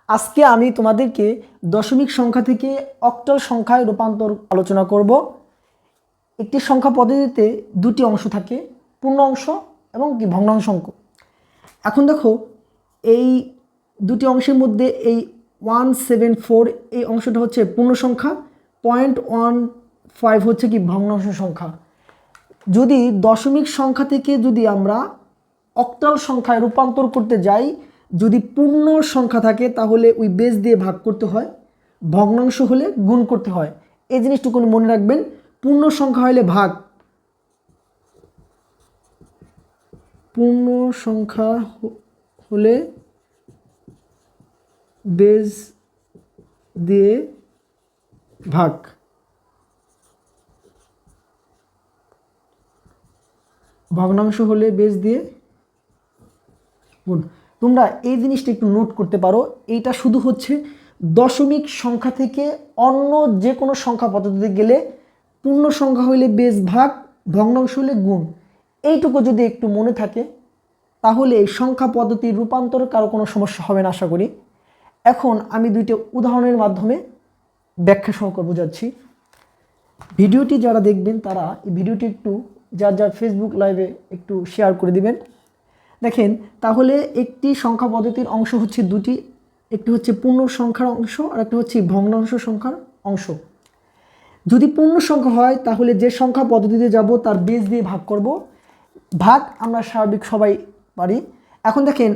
আজকে আমি তোমাদেরকে দশমিক সংখ্যা থেকে অক্টাল সংখ্যায় রূপান্তর আলোচনা করব। একটি সংখ্যা পদ্ধতিতে দুটি অংশ থাকে, পূর্ণ অংশ এবং কি ভগ্নাংশ অঙ্ক। এখন দেখো এই দুটি অংশের মধ্যে এই 174 এই অংশটা হচ্ছে পূর্ণ সংখ্যা, 0.15 হচ্ছে কি ভগ্নাংশ সংখ্যা। যদি দশমিক সংখ্যা থেকে যদি আমরা অক্টাল সংখ্যায় রূপান্তর করতে যাই, যদি পূর্ণ সংখ্যা থাকে তাহলে ওই বেস দিয়ে ভাগ করতে হয়, ভগ্নাংশ হলে গুণ করতে হয়। এই জিনিসটুকু মনে রাখবেন। পূর্ণ সংখ্যা হলে ভাগ, পূর্ণ সংখ্যা হলে বেস দিয়ে ভাগ, ভগ্নাংশ হলে বেস দিয়ে গুণ। তোমরা এই জিনিসটা একটু নোট করতে পারো। এইটা শুধু হচ্ছে দশমিক সংখ্যা থেকে অন্য যে কোনো সংখ্যা পদ্ধতিতে গেলে পূর্ণ সংখ্যা হইলে বেস ভাগ, ভগ্নাংশ হলে গুণ। এইটুকু যদি একটু মনে থাকে তাহলে এই সংখ্যা পদ্ধতির রূপান্তর কারো কোনো সমস্যা হবে না আশা করি। এখন আমি দুইটা উদাহরণের মাধ্যমে ব্যাখ্যা সহকারে বোঝাচ্ছি। ভিডিওটি যারা দেখবেন তারা এই ভিডিওটি একটু যার যার ফেসবুক লাইভে একটু শেয়ার করে দিবেন। দেখেন, তাহলে একটি সংখ্যা পদ্ধতির অংশ হচ্ছে দুটি, একটি হচ্ছে পূর্ণ সংখ্যার অংশ আর একটা হচ্ছে ভগ্নাংশ সংখ্যার অংশ। যদি পূর্ণ সংখ্যা হয় তাহলে যে সংখ্যা পদ্ধতিতে যাব তার বেস দিয়ে ভাগ করব। ভাগ আমরা স্বাভাবিক সবাই পারি। এখন দেখেন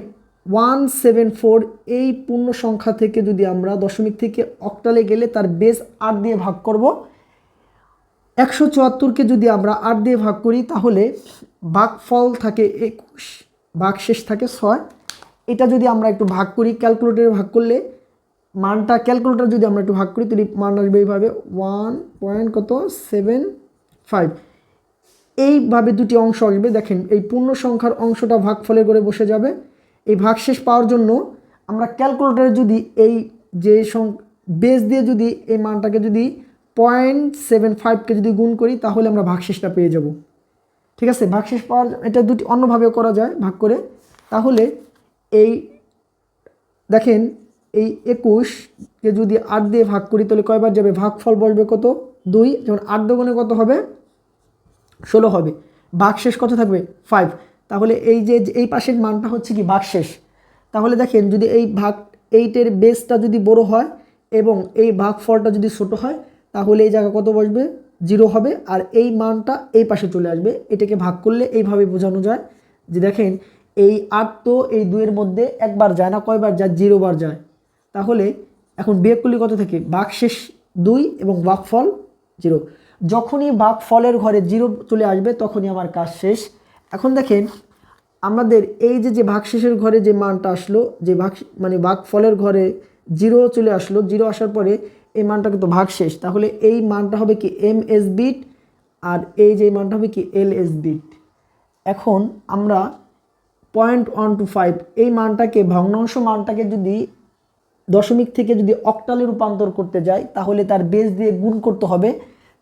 174 এই পূর্ণ সংখ্যা থেকে যদি আমরা দশমিক থেকে অক্টালে গেলে তার বেস 8 দিয়ে ভাগ করব। 174কে যদি আমরা 8 দিয়ে ভাগ করি তাহলে ভাগফল থাকে 21, ভাগশেষ থাকে 6। এটা যদি আমরা একটু ভাগ করি, ক্যালকুলেটরে ভাগ করলে মানটা, ক্যালকুলেটর যদি আমরা একটু ভাগ করি তাহলে মান আসবে এইভাবে 1.75। এইভাবে দুটি অংশ আসবে। দেখেন এই পূর্ণ সংখ্যার অংশটা ভাগফলের করে বসে যাবে। এই ভাগশেষ পাওয়ার জন্য আমরা ক্যালকুলেটরে যদি এই যে বেস দিয়ে যদি এই মানটাকে যদি 0.75কে যদি গুণ করি তাহলে আমরা ভাগশেষটা পেয়ে যাব। ঠিক আছে, ভাগশেষ পাওয়ার এটা দুটি অন্যভাবেও করা যায় ভাগ করে। তাহলে এই দেখেন এই 21কে যদি 8 দিয়ে ভাগ করি তাহলে কয়বার যাবে, ভাগফল বসবে কত 2, যেমন 8 দুগুণে কত হবে 16 হবে, ভাগশেষ কত থাকবে 5। তাহলে এই যে এই পাশের মানটা হচ্ছে কি ভাগশেষ। তাহলে দেখেন যদি এই ভাগ 8-এর বেসটা যদি বড় হয় এবং এই ভাগফলটা যদি ছোট হয় তাহলে এই জায়গা কত বসবে 0 হবে, আর এই মানটা এই পাশে চলে আসবে। এটাকে ভাগ করলে এইভাবে বোঝানো যায় যে দেখেন এই 8 তো এই 2-এর মধ্যে একবার যায় না, কয়বার যায় 0 বার যায়। তাহলে এখন বিয়োগ করলে কত থাকে, ভাগশেষ 2 এবং ভাগফল 0। যখনই ভাগফলের ঘরে 0 চলে আসবে তখনই আমার কাজ শেষ। এখন দেখেন আমাদের এই যে ভাগশেষের ঘরে যে মানটা আসলো, যে ভাগফলের ঘরে 0 চলে আসলো, 0 আসার পরে এই মানটা কিন্তু ভাগশেষ। তাহলে এই মানটা হবে কি MS বিট আর এই যে মানটা হবে কি LS বিট। এখন আমরা 0.125 এই মানটাকে, ভগ্নাংশ মানটাকে যদি দশমিক থেকে যদি অক্টালে রূপান্তর করতে যাই তাহলে তার বেস দিয়ে গুণ করতে হবে।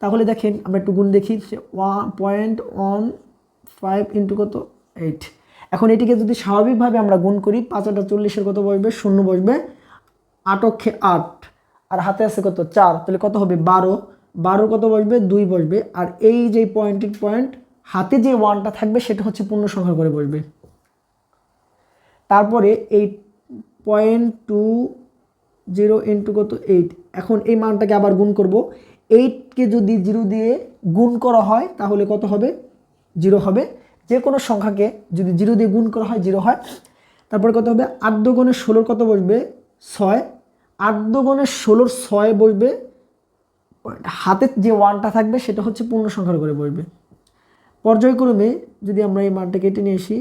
তাহলে দেখেন আমরা একটু গুণ দেখি, 1.15 ইন্টু কত 8। এখন এটিকে যদি স্বাভাবিকভাবে আমরা গুণ করি 5-40-এর কত বসবে 0 বসবে, 8 8 আর হাতে আছে কত 4, তাহলে কত হবে 12, 12 কত বসবে 2 বসবে, আর এই যে পয়েন্ট হাতে যে 1টা থাকবে সেটা হচ্ছে পূর্ণ সংখ্যা করে বসবে। তারপরে এই 0.20 ইন্টু কত 8। এখন এই মানটাকে আবার গুণ করব। 8কে যদি 0 দিয়ে গুণ করা হয় তাহলে কত হবে 0 হবে। যে কোনো সংখ্যাকে যদি 0 দিয়ে গুণ করা হয় 0 হয়। তারপরে কত হবে 8 দুগুণে 16 কত বসবে 6, 8 দুগুণে 16 6 বসবে, হাতে যে 1টা থাকবে সেটা হচ্ছে পূর্ণ সংখ্যার করে বসবে। পর্যায়ক্রমে যদি আমরা এই মানটা কেটে নিয়ে আসি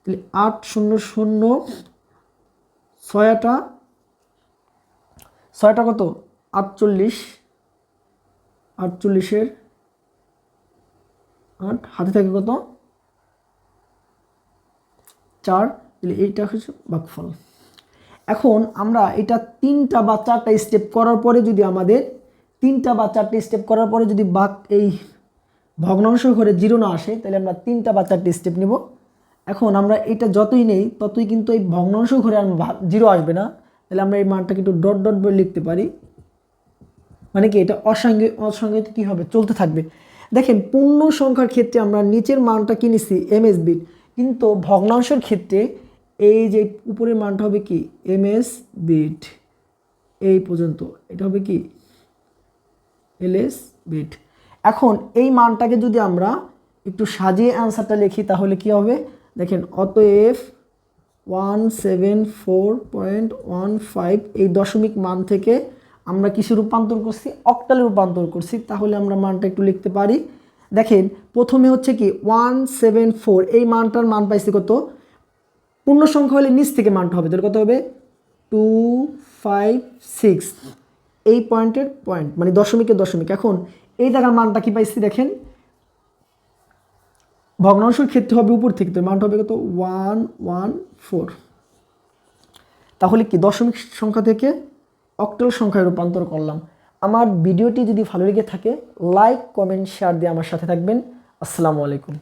তাহলে 8 0 0 6টা কত 48, 48-এর 8 হাতে থাকে কত 4, তাহলে এইটা হচ্ছে ভাগফল। এখন আমরা এটা 3টা বা 4টা স্টেপ করার পরে যদি আমাদের 3টা বা 4টে স্টেপ করার পরে যদি এই ভগ্নাংশ ঘরে 0 না আসে তাহলে আমরা 3টা বা 4টে স্টেপ নেব। এখন আমরা এটা যতই নেই ততই কিন্তু এই ভগ্নাংশ ঘরে আর 0 আসবে না, তাহলে আমরা এই মানটাকে একটু ডট ডট বলে লিখতে পারি, মানে কি এটা অসংজ্ঞায়িত কী হবে, চলতে থাকবে। দেখেন পূর্ণ সংখ্যার ক্ষেত্রে আমরা নিচের মানটা কি নিছি এমএস বিট, কিন্তু ভগ্নাংশের ক্ষেত্রে এই যে উপরের মানটা হবে কি এমএস বিট, এই পর্যন্ত এটা হবে কি এলএস বিট। এখন এই মানটাকে যদি আমরা একটু সাজিয়ে অ্যান্সারটা লিখি তাহলে কি হবে, দেখেন অতএব 174.15 এই দশমিক মান থেকে আমরা কিছু রূপান্তর করছি, অক্টালে রূপান্তর করছি, তাহলে আমরা মানটা একটু লিখতে পারি। দেখেন প্রথমে হচ্ছে কি 174, এই মানটার মান পাইছি কত, পূর্ণ সংখ্যা হলে নিচ থেকে মানটা হবে, তাহলে কত হবে 256, এই পয়েন্টের পয়েন্ট মানে দশমিকের দশমিক। এখন এই জায়গার মানটা কি পাইছি দেখেন, ভগ্নাংশের ক্ষেত্রে হবে উপর থেকে, তো মানটা হবে কত 114। তাহলে কি দশমিক সংখ্যা থেকে অক্টাল সংখ্যায় রূপান্তর করলাম। আমার ভিডিওটি যদি ভালো লেগে থাকে লাইক কমেন্ট শেয়ার দিয়ে আমার সাথে থাকবেন। আসসালামু আলাইকুম।